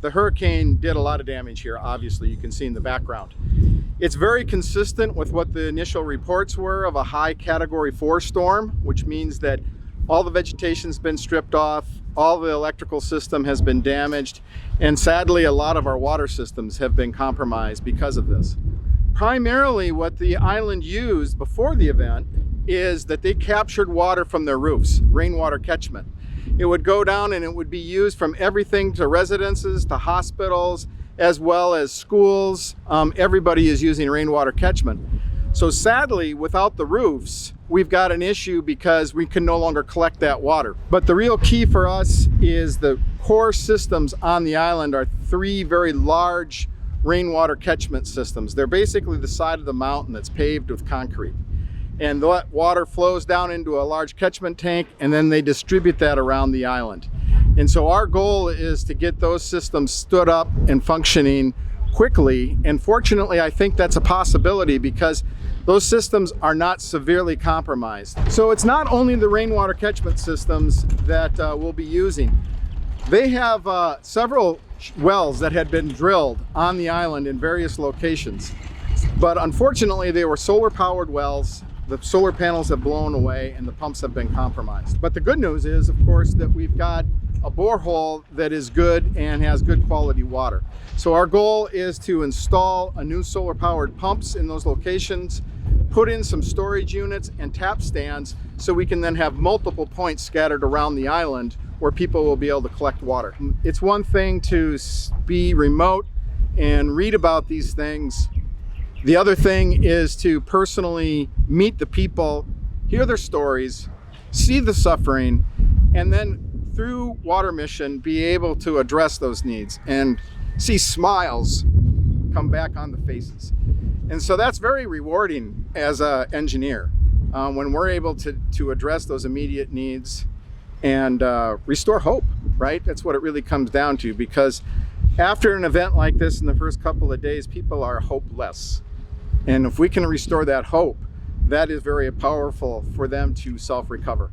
The hurricane did a lot of damage here, obviously, you can see in the background. It's very consistent with what the initial reports were of a high Category 4 storm, which means that all the vegetation's been stripped off, all the electrical system has been damaged, and sadly a lot of our water systems have been compromised because of this. Primarily what the island used before the event is that they captured water from their roofs, rainwater catchment. It would go down and it would be used from everything to residences, to hospitals, as well as schools. Everybody is using rainwater catchment. So sadly, without the roofs, we've got an issue because we can no longer collect that water. But the real key for us is the core systems on the island are 3 very large rainwater catchment systems. They're basically the side of the mountain that's paved with concrete. And that water flows down into a large catchment tank, and then they distribute that around the island. And so our goal is to get those systems stood up and functioning quickly. And fortunately, I think that's a possibility because those systems are not severely compromised. So it's not only the rainwater catchment systems that we'll be using. They have several wells that had been drilled on the island in various locations. But unfortunately, they were solar powered wells. The solar panels have blown away and the pumps have been compromised. But the good news is, of course, that we've got a borehole that is good and has good quality water. So our goal is to install a new solar powered pumps in those locations, put in some storage units and tap stands so we can then have multiple points scattered around the island where people will be able to collect water. It's one thing to be remote and read about these things. The other thing is to personally meet the people, hear their stories, see the suffering, and then through Water Mission be able to address those needs and see smiles come back on the faces. And so that's very rewarding as an engineer when we're able to address those immediate needs and restore hope, right? That's what it really comes down to, because after an event like this in the first couple of days, people are hopeless. And if we can restore that hope, that is very powerful for them to self-recover.